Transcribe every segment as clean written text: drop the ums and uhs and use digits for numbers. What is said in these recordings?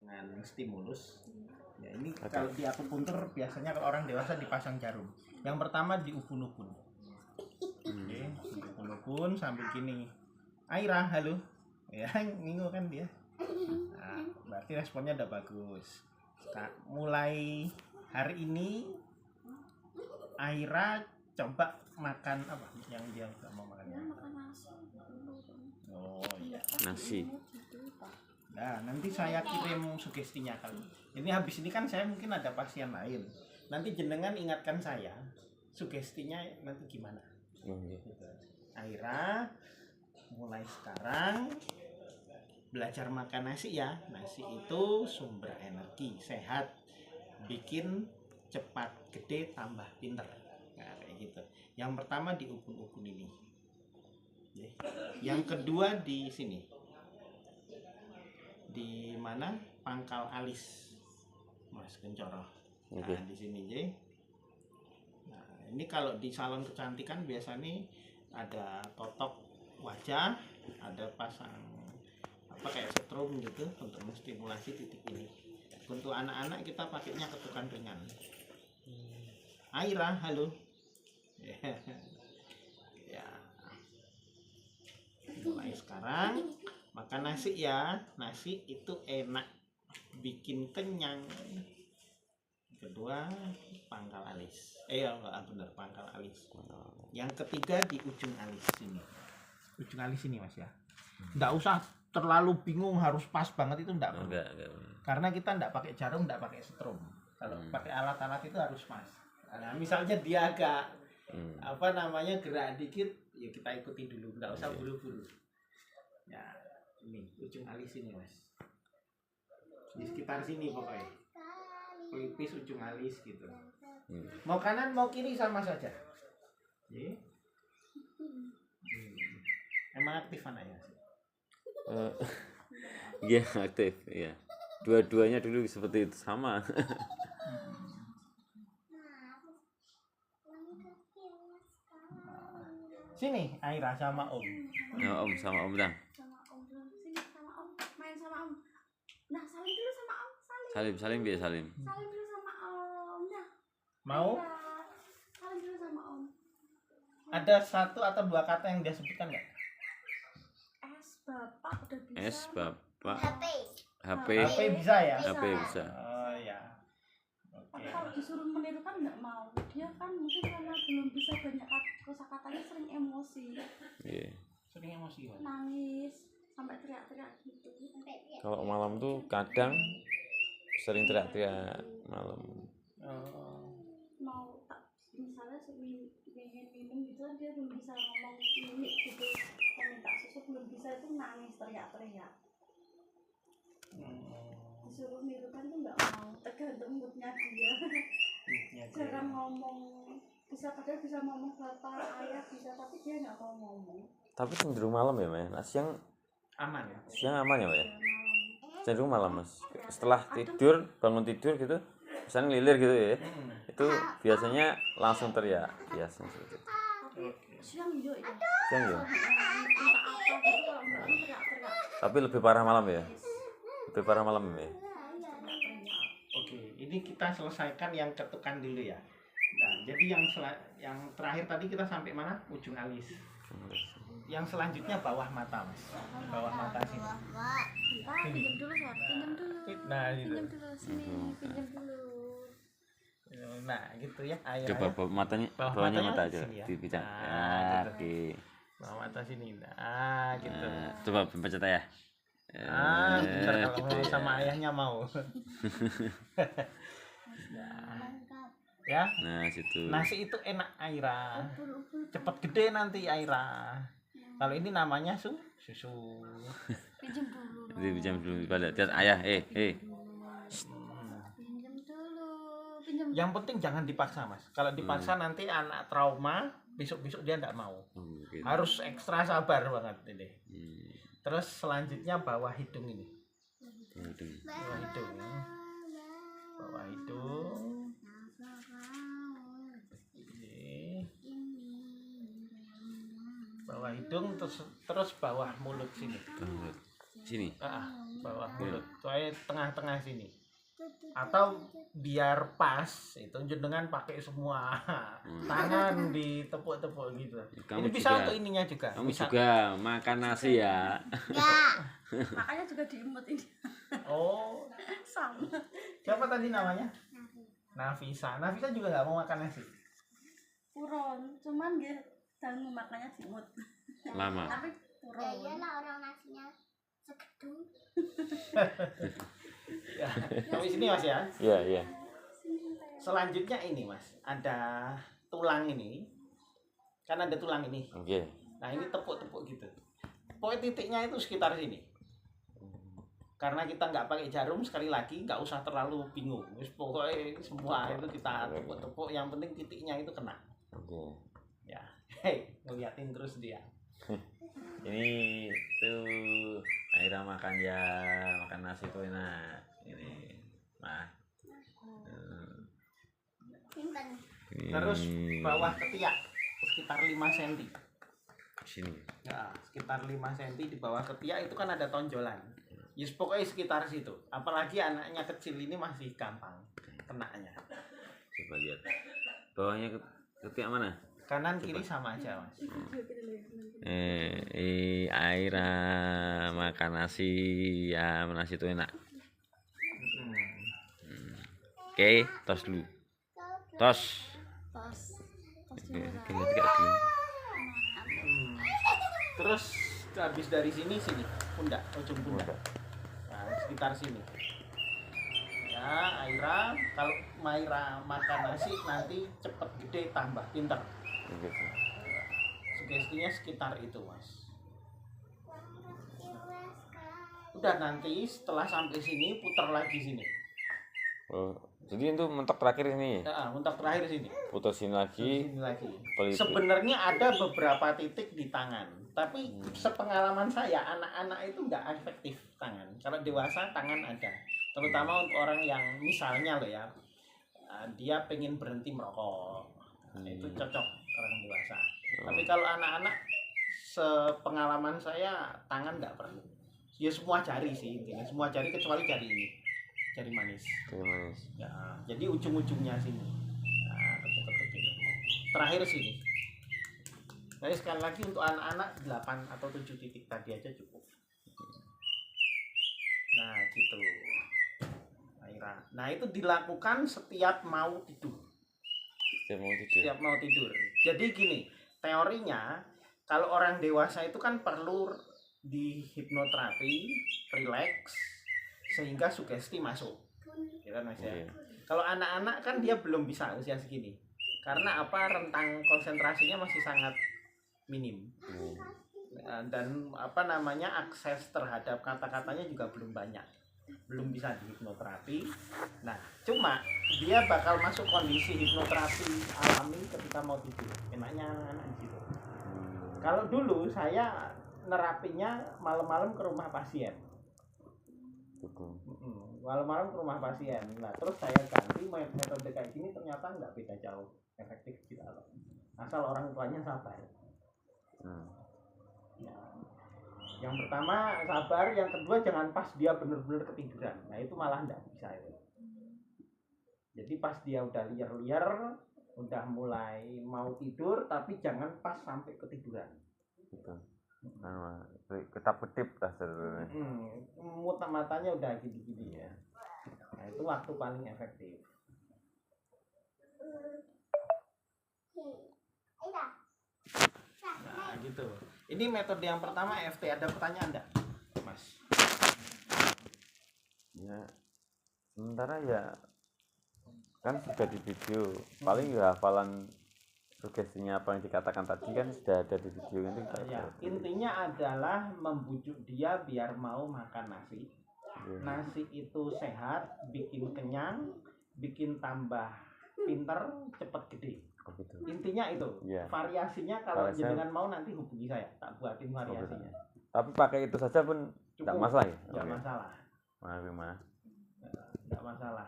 dengan stimulus. Ya ini kalau di akupuntur biasanya kalau orang dewasa dipasang jarum. Yang pertama di ubun-ubun. Oke, di ubun-ubun sambil gini. Aira, halo. Ya, ngingu kan dia. Nah, berarti responnya udah bagus. Nah, mulai hari ini Aira coba makan apa yang dia nggak mau makan? Makan nasi. Oh iya. Nasi. Nah, nanti saya kirim sugestinya kali. Ini habis ini kan saya mungkin ada pasien lain. Nanti jenengan ingatkan saya sugestinya nanti gimana. Gitu. Aira, mulai sekarang belajar makan nasi ya. Nasi itu sumber energi, sehat, bikin cepat gede tambah pinter. Nah, kayak gitu. Yang pertama di ubun-ubun ini. Yang kedua di sini. Di mana? Pangkal alis. Mas Kencoro. Nah, di sini, J. Nah, ini kalau di salon kecantikan biasanya ada totok wajah, ada pasang apa kayak setrum gitu untuk menstimulasi titik ini. Untuk anak-anak kita pakainya ketukan ringan. Aira, halo. Ya. Mulai sekarang makan nasi ya. Nasi itu enak, bikin kenyang. Kedua, pangkal alis. Benar, pangkal alis. Yang ketiga di ujung alis sini. Ujung alis ini, Mas ya. Enggak usah terlalu bingung harus pas banget, itu enggak perlu. Karena kita enggak pakai jarum, enggak pakai setrum. Kalau pakai alat-alat itu harus pas. Nah, misalnya dia agak gerak dikit, ya kita ikuti dulu, enggak usah buru-buru. Ya, ini ujung alis ini, Mas. Di sekitar sini pokoknya. Pelipis ujung alis gitu. Mau kanan mau kiri sama saja. Emang aktif anaknya? Iya aktif, ya. Dua-duanya dulu seperti itu sama. Sini, Aira sama Om. Ya, Om sama Om Dang. Sama Om dulu, sini sama Om, main sama Om. Nah, salim dulu sama Om, Salim biar salim. Salim dulu sama Om. Nah. Mau? Salim dulu sama Om. Ada satu atau dua kata yang dia sebutkan nggak? S Bapak udah bisa. S Bapak. HP. HP bisa ya? HP bisa. Oh ya. Tapi kalau disuruh menirukan nggak mau. Dia kan mungkin karena belum bisa banyak kosakatanya, sering emosi. Iya. Sering emosi, Mas. Nangis sampai teriak-teriak gitu. Kalau malam tuh kadang sering teriak-teriak malam. Mau tak misalnya pengen minum gitu, dia belum bisa ngomong ini gitu, minta susu belum bisa, itu nangis teriak-teriak. Disuruh nirukan tuh nggak mau, tergantung moodnya dia. Jarang ngomong, padahal bisa ngomong bapak ayah bisa, tapi dia nggak mau ngomong. Tapi cenderung malam ya, Mas. Nah, siang aman. Siang aman ya, Mas. Cenderung malam, Mas. Setelah tidur, bangun tidur gitu, misalnya ngelilir gitu ya. Itu biasanya langsung teriak, biasanya seperti itu. Siang yuk ya. Siang ya. Minta apa gitu, kalau nggak mau teriak-teriak. Tapi lebih parah malam ya. Lebih parah malam ya. Oke, ini kita selesaikan yang ketukan dulu ya. Nah, jadi yang terakhir tadi kita sampai mana? Ujung alis. Yang selanjutnya bawah mata, Mas. Bawah mata sini. Pinjam dulu, Sor. Pinjam dulu. Nah, gitu. Pinjam dulu sini, pinjam dulu. Nah, gitu ya. Air. Coba matanya, bawahnya mata aja dipijak. Nah, oke. Bawah mata sini. Nah, gitu. Coba pencet ya. Bentar, kalau mau sama ayahnya mau. Ya. Nah, situ. Nasi itu enak, Aira. Cepet gede nanti, Aira. Kalau ini namanya susu. Pinjam dulu. Pinjam dulu pada lihat ayah, Pinjam dulu. Pinjam. Yang penting jangan dipaksa, Mas. Kalau dipaksa nanti anak trauma, besok-besok dia enggak mau. Gitu. Harus ekstra sabar banget ini. Terus selanjutnya bawah hidung ini. Bawah hidung. Bawah hidung. Bawah hidung terus bawah mulut sini. Sini. bawah mulut, soalnya tengah-tengah sini. Atau biar pas itu jenengan pakai semua tangan ditepuk-tepuk gitu. Kamu Ini bisa juga. untuk ininya juga. Kamu bisa. juga makan nasi ya. Makanya juga diemut ini. Oh, Sama. siapa tadi namanya? Nafisa. Nafisa juga nggak mau makan nasi. Puron, cuman dia dangu makanya diemut. Lama. Tapi Ya puron. iyalah orang nasinya segedung. Ya, sampai sini Mas ya. Iya, iya. Selanjutnya ini Mas, ada tulang ini. Kan ada tulang ini. Oke. Nah, ini tepuk-tepuk gitu. Pokoknya titiknya itu sekitar sini. Karena kita nggak pakai jarum, sekali lagi nggak usah terlalu bingung. Wis pokoknya semua itu kita tepuk-tepuk, yang penting titiknya itu kena. Oke. Ya. Hei, ngeliatin terus dia. Ini tuh Aira makan ya, makan nasi tuh enak. Ini. Nah. Pinten. Ini. Terus bawah ketiak sekitar 5 cm. Sini. Ya, sekitar 5 cm di bawah ketiak itu kan ada tonjolan. Yes, pokoknya sekitar situ. Apalagi anaknya kecil ini masih gampang kenanya. Coba lihat. Bawahnya ketiak mana? Kanan kiri sama aja, Mas. Aira makan nasi ya, nasi itu enak. Oke, tos dulu. Tos. Tos. Oke, lihat gak dulu. Terus habis dari sini pundak, ujung pundak. Nah, sekitar sini. Ya, Aira, kalau Maira makan nasi nanti cepet gede tambah pinter. Gitu. Sugestinya sekitar itu, Mas. Udah, nanti setelah sampai sini putar lagi sini. Oh, jadi itu mentok terakhir ini. Ya, untuk terakhir sini. Putusin lagi. Sini lagi. Pelipis. Sebenarnya ada beberapa titik di tangan, tapi sepengalaman saya anak-anak itu nggak efektif tangan. Kalau dewasa tangan ada, terutama untuk orang yang misalnya loh ya, dia pengen berhenti merokok, itu cocok orang dewasa. Tapi kalau anak-anak, sepengalaman saya tangan nggak perlu. Ya semua jari sih intinya, semua jari kecuali jari ini, jari manis. Jari manis. Ya, jadi ujung-ujungnya sini. Nah, ketuk-ketuk gitu. Terakhir sini. Jadi sekali lagi untuk anak-anak 8 atau 7 titik tadi aja cukup. Nah, gitu. Aira. Nah, itu dilakukan setiap mau tidur. Setiap mau tidur. Jadi gini, teorinya kalau orang dewasa itu kan perlu di hipnoterapi, relax, sehingga sugesti masuk. Ya kan Mas ya? Kalau anak-anak kan dia belum bisa usia segini. Karena apa? Rentang konsentrasinya masih sangat minim. Dan apa namanya? Akses terhadap kata-katanya juga belum banyak. Belum bisa di hipnoterapi. Nah, cuma dia bakal masuk kondisi hipnoterapi alami ketika mau tidur. Enaknya anak-anak di situ. Kalau dulu saya nerapinya malam-malam ke rumah pasien. Malam-malam ke rumah pasien. Nah, terus saya ganti metode kayak gini, ternyata nggak beda jauh, efektif gitu. Asal orang tuanya sabar. Ya. Yang pertama sabar, yang kedua jangan pas dia benar-benar ketiduran. Nah, itu malah nggak bisa itu. Jadi pas dia udah liar-liar, udah mulai mau tidur, tapi jangan pas sampai ketiduran. Gitu. Ketap-ketip lah sebenarnya. Muta matanya udah gini-gini ya. Nah, itu waktu paling efektif. Nah, gitu. Ini metode yang pertama EFT. Ada pertanyaan enggak, Mas? Ya, sementara ya kan sudah di video. Paling ya hafalan sugestinya apa yang dikatakan tadi kan sudah ada di video ini. Ya, intinya adalah membujuk dia biar mau makan nasi. Nasi itu sehat, bikin kenyang, bikin tambah pinter, cepet gede. Gitu. Intinya itu. Ya. Variasinya kalau jenengan mau nanti hubungi saya, tak buatin variasinya. Tapi pakai itu saja pun tidak masalah ya? Tidak masalah. Tidak masalah.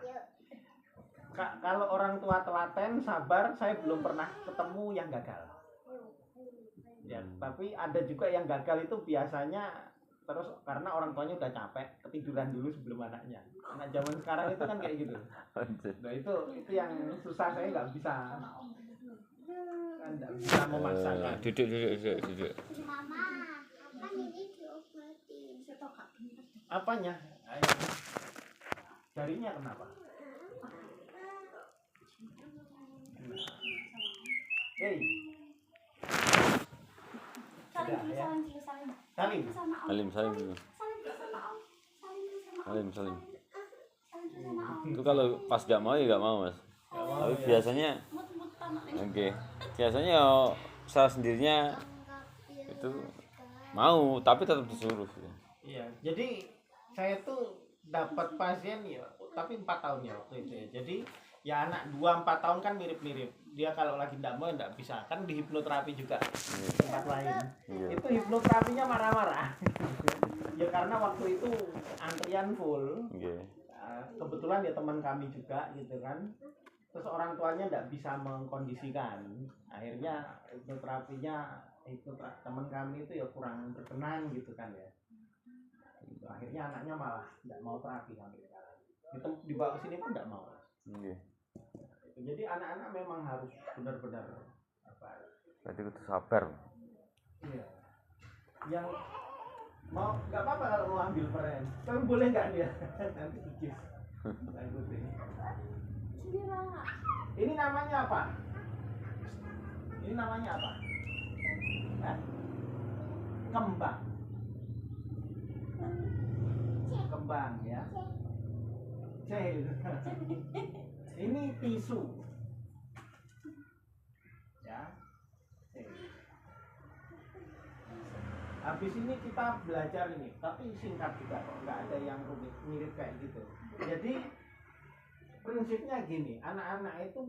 Kalau orang tua telaten, sabar, saya belum pernah ketemu yang gagal. Ya, tapi ada juga yang gagal itu biasanya terus karena orang tuanya udah capek ketiduran dulu sebelum anaknya. Anak zaman sekarang itu kan kayak gitu. Nah itu yang susah, saya nggak bisa kan, nggak bisa memaksakan. Duduk. Mama, apa ini diobatin? Apanya? Ayo. Jarinya kenapa? Hei. Sudah ya. Salim. Salim. Itu kalau pas gak mau ya gak mau mas. Tapi biasanya, oke. Biasanya ya salah sendirinya itu mau, tapi tetap disuruh. Iya, jadi saya tuh dapat pasien ya, tapi 4 tahun ya waktu itu ya. Jadi ya anak 2-4 tahun kan mirip-mirip. Dia kalau lagi nggak mau nggak bisa. Kan di hipnoterapi juga tempat lain. Itu hipnoterapinya marah-marah. Ya karena waktu itu antrian full. Kebetulan ya teman kami juga gitu kan. Terus orang tuanya nggak bisa mengkondisikan. Akhirnya teman kami itu ya kurang berkenan gitu kan ya. Akhirnya anaknya malah nggak mau terapi sampai sekarang. Dibawa ke sini pun nggak mau. Jadi anak-anak memang harus benar-benar apa? Berarti itu sabar. Iya. Yang mau nggak apa-apa kalau mau ambil peran. Kan boleh nggak dia? Nanti kikis. Ini namanya apa? Ini namanya apa? Hah? Kembang ya. Ini tisu ya. Habis ini kita belajar ini, tapi singkat juga kok, nggak ada yang rumit mirip kayak gitu. Jadi prinsipnya gini, anak-anak itu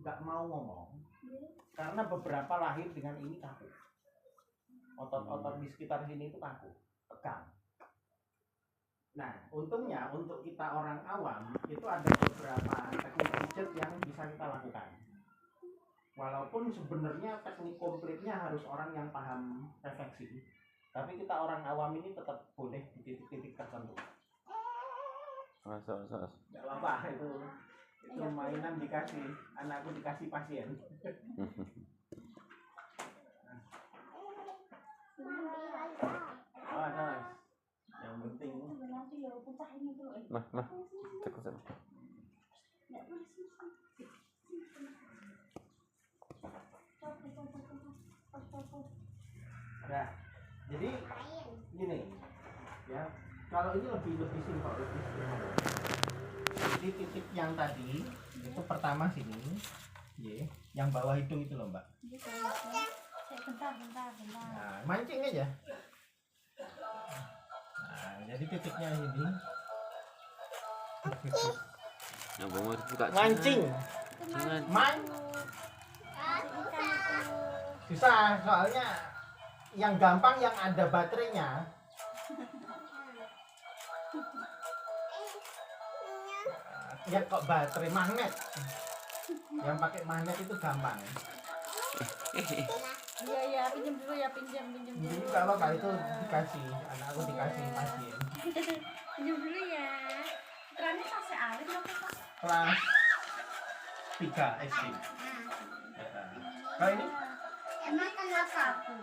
nggak mau ngomong karena beberapa lahir dengan ini kaku. Otot-otot di sekitar sini itu kaku, tegang. Nah, untungnya untuk kita orang awam itu ada beberapa teknik pijat yang bisa kita lakukan. Walaupun sebenarnya teknik komplitnya harus orang yang paham refleksi, tapi kita orang awam ini tetap boleh di titik-titik tertentu. Mas. Gak apa-apa itu mainan dikasih, anakku dikasih pasien. Yang penting Nah, cek. Nah, jadi gini ya, kalau ini lebih simpel, lebih sederhana. Jadi titik yang tadi itu pertama sini, yang bawah hidung itu loh mbak. Bentar. Nah, mancing aja. Nah, jadi titiknya ini. Mancing. Susah soalnya yang gampang yang ada baterainya. Ya kok baterai magnet. Yang pakai magnet itu gampang. Iya, pinjam dulu ya, pinjam Ini dulu. kalau itu dikasih, anakku dikasih pasien. Pinjam dulu ya. Kerannya kasih air apa Pak? Kelas 3 SD. Kalau ini? Emang kenapa aku?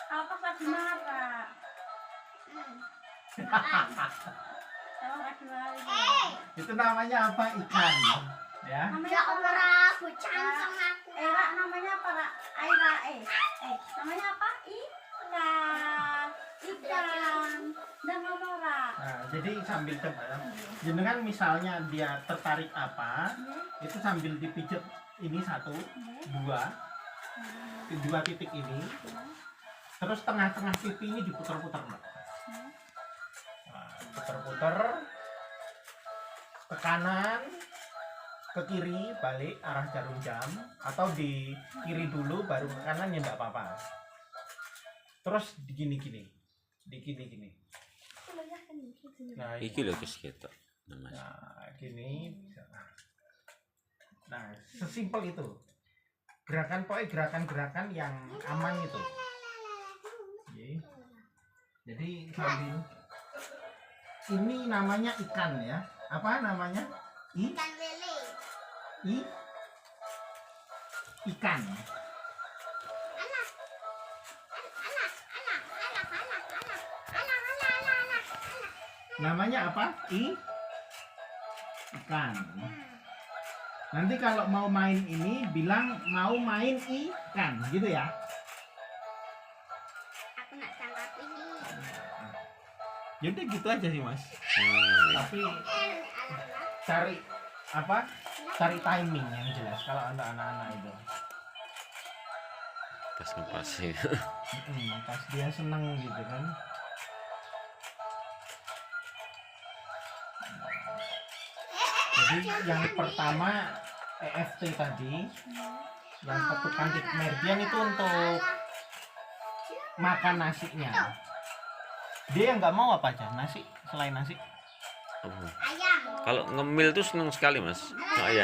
Apa lagi marah? Emang lagi marah. Itu namanya apa? Ikan. Ya. Ya Allah, bucang sama aku. Ra, namanya apa, Ra? Aira, namanya apa? Ikan. Dan ngomong, Ra. Nah, jadi sambil coba, jenengan misalnya dia tertarik apa, itu sambil dipijat ini 1, 2 titik ini, terus tengah-tengah pipi ini diputar-putar, Mbak. Nah, putar-putar ke kanan, ke kiri, balik arah jarum jam, atau di kiri dulu baru ke kanan ya enggak apa-apa. Terus digini-gini. Nah, Iki lho Gus ketok. Mas. Nah, gini bisa. Nah, sesimpel itu. gerakan yang aman itu. Oke. Jadi sambil ini namanya ikan ya. Apa namanya? Ikan lele. Ikan. Namanya apa? Ikan. Nanti kalau mau main ini bilang mau main ikan, gitu ya. Aku nak tangkap ini. Jadi gitu aja sih mas. Tapi Alah. cari apa? Cari timing yang jelas kalau anak-anak itu. Pas ngepas sih. Pas dia seneng gitu kan. Jadi yang pertama EFT tadi, yang ketukan titik meridian itu untuk makan nasinya. Dia yang nggak mau apa aja nasi selain nasi. Ayam. Kalau ngemil tuh seneng sekali mas. Oh iya,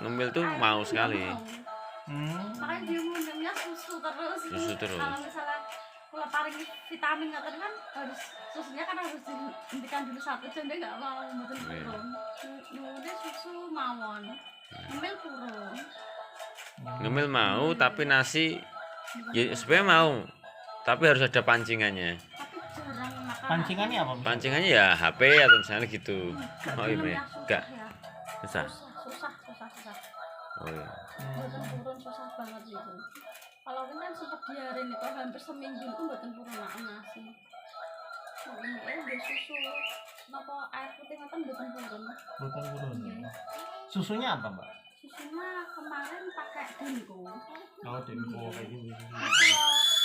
ngemil tuh mau sekali. Makanya dia minumnya susu terus. Susu terus. Kalau misalnya kalau paling vitamin nggak kan harus susunya kan harus dihentikan dulu satu jam, dia nggak mau betul kurung. Dia susu mawon, ngemil kurung. Ngemil mau tapi nasi ya sebenarnya mau. Tapi harus ada pancingannya. Tapi jarang makan. Pancingannya apa? Pancingannya ya HP atau misalnya gitu. Oh iya, Minumnya enggak. susah ya. Susah. Susah. Oh iya. Mboten purun susah banget itu. Kalau ini kan sempat diare nih, kalau hampir seminggu itu mboten purun makan nasi. Nah, ini dia susu. Napa air putih ngoten mboten purun. Bukan. Susunya apa mbak? Susunya kemarin pakai Denko. Oh Denko kayak gini.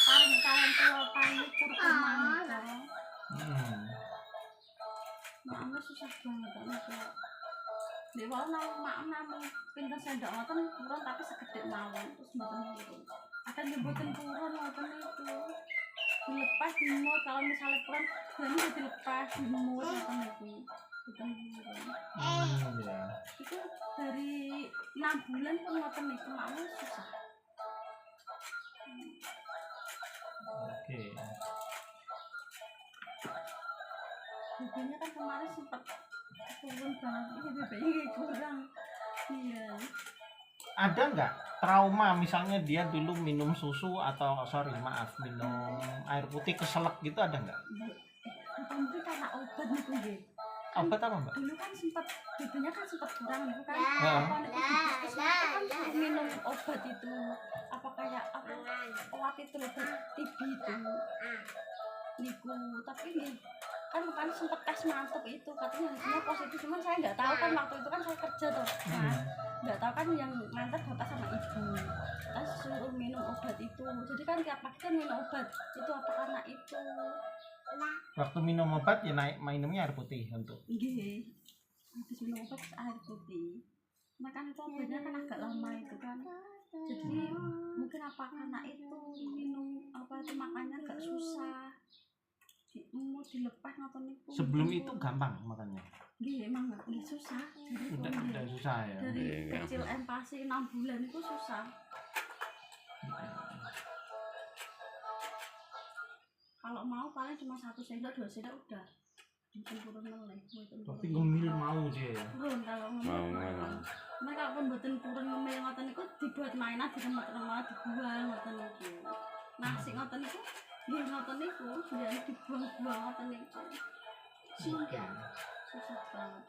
Paling kurkuma itu. Makanya susah banget itu. Di bawah namun pinter sendok ngoten purun tapi segede mawon terus mboten purun. Akan nyebutin purun ngoten itu. Dilepas dimut kalau misalnya purun jadi dilepas dimut ngoten itu. Mboten purun. Ya. Itu dari 6 bulan pun ngoten itu makanya susah. Oke. Bibirnya kan kemarin sempat turun banget, ini bibirnya kurang. Iya. Ada nggak trauma misalnya dia dulu minum susu atau minum air putih keselak gitu ada nggak? Itu karena obat nih nggih. Obat apa mbak? Dulu kan sempat bibirnya kan sempat kurang itu kan. Heeh. Apa nih kan suruh minum obat itu. Apa kayak apa obat itu loh TB itu. Niku tapi nih kan kemarin sempat tes mantep itu katanya hasilnya positif, cuman saya nggak tahu kan waktu itu kan saya kerja tuh mas, nggak tahu kan yang nganter bapak sama ibu, kita suruh minum obat itu, jadi kan tiap pagi kan minum obat itu apa karena itu Waktu minum obat ya minumnya air putih untuk. iya habis minum obat air putih, nah kan itu obatnya kan agak lama itu kan, jadi mungkin apa karena itu minum apa itu makannya agak susah. Mau dilepas ngoten niku. Sebelum itu gampang makannya. Nggih, emang nggak susah. Jadi Udah susah ya. dari Iya, kecil empasi 6 bulan itu susah. Kalau mau paling cuma 1 sendok 2 sendok udah. Turun meleh. Tapi ngemil mau dia ya. Turun kalau ngemil. Mau. Nek kalau pun mboten purun ngemil ngoten niku dibuat mainan di tempat-tempat dibuang ngoten niku. Nasi ngoten niku nggih ngoten niku biyen dibuang-buang ngoten niku. Susah banget.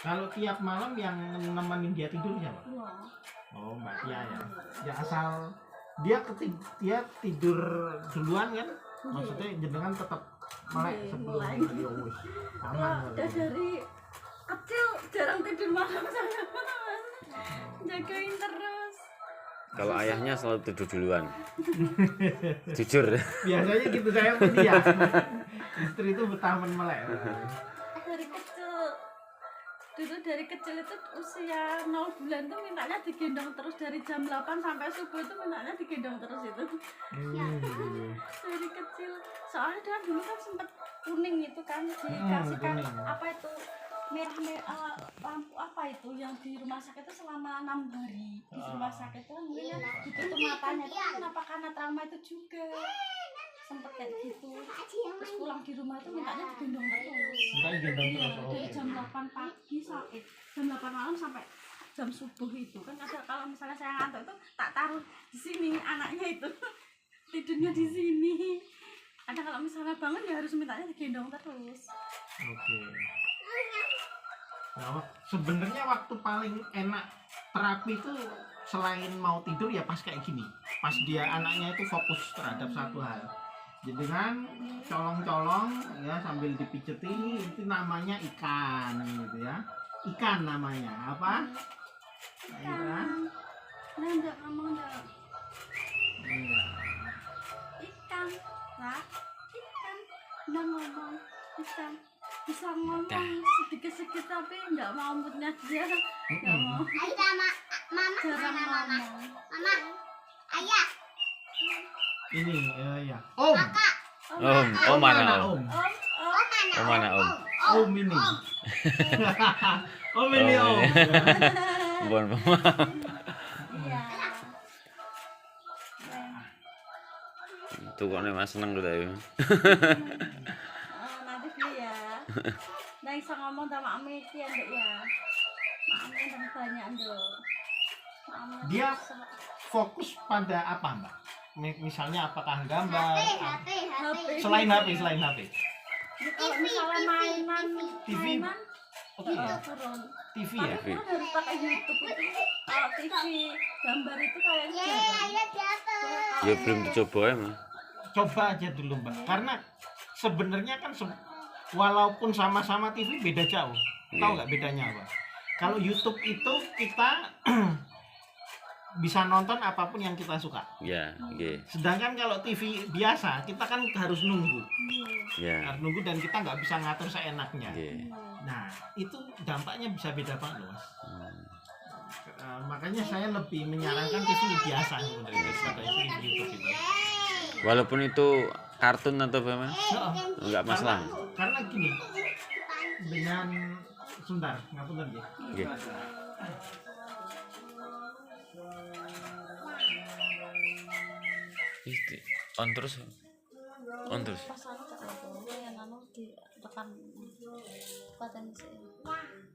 Kalau tiap malam yang nemenin dia tidur siapa? Wah. Oh Mbak Tia ya. Ya asal dia tidur duluan kan? Maksudnya jenengan tetap melek sebelum melek. dia wis. Aman. Wah, udah dari kecil jarang tidur malam saya jagain terus. Kalau ayahnya selalu tidur duluan. Jujur. Biasanya gitu saya pun dia. Istri itu betah melek. Dari kecil itu usia 0 bulan tuh mintanya digendong terus dari jam 8 sampai subuh itu mintanya digendong terus itu. Dari kecil. Soalnya dia dulu kan sempet kuning itu kan dikasih kan kuning. apa itu merah lampu apa itu yang di rumah sakit itu selama 6 hari di rumah sakit itu kan mungkin ya ditutup matanya itu kenapa karena trauma itu juga sempet kayak gitu terus pulang di rumah itu mintanya digendong terus Kita gendong iya terus. dari jam 8 pagi sampai jam 8 malam sampai jam subuh itu kan ada kalau misalnya saya ngantuk itu tak taruh di sini anaknya itu tidurnya di sini ada kalau misalnya bangun ya harus mintanya digendong terus. Oke. Nah, sebenarnya waktu paling enak terapi itu selain mau tidur ya pas kayak gini. Pas dia anaknya itu fokus terhadap satu hal. Jadi kan colong-colong ya sambil dipijeti itu namanya ikan gitu ya. Ikan namanya apa? Ikan. Nah, enggak ngomong enggak. Iya. Ikan, lah, ikan, nggak ngomong, ikan, bisa ngomong sedikit-sedikit tapi nggak mau moodnya dia, nggak mau, Ayah mama jarang mama ngomong. mama ayah Ini ya. Om. Om mana om? Om. Om mana om? Om ini. Om ini om. Bon. Iya. Tuh kok nih mas seneng gitu ya. Nanti beli ya. Nah, bisa ngomong sama Ami ya, Dek ya. Ami yang banyak Dok. Dia fokus pada apa, Mbak? Misalnya apakah gambar? HP Selain HP. Kalau misalnya mainan, TV. Oke itu ya. turun. TV Tapi ya. kan harus pakai YouTube itu. Kalau TV gambar itu kayaknya jarang. ayah siapa Ya belum dicoba emang. Coba aja dulu, Mbak. Karena sebenarnya kan walaupun sama-sama TV beda jauh. Tahu nggak bedanya apa? Kalau YouTube itu kita bisa nonton apapun yang kita suka. Ya, oke. Sedangkan kalau TV biasa kita kan harus nunggu. Ya. Harus nunggu dan kita nggak bisa ngatur seenaknya. Oke. Nah, itu dampaknya bisa beda banget loh, Mas. Makanya saya lebih menyarankan TV biasa sebenarnya daripada TV YouTube itu. Walaupun itu kartun atau apa? Enggak masalah. Karena gini, dengan sebentar, ngapunten ya. Oke. On terus. On terus. Pas aku yang anu di depan paten sih.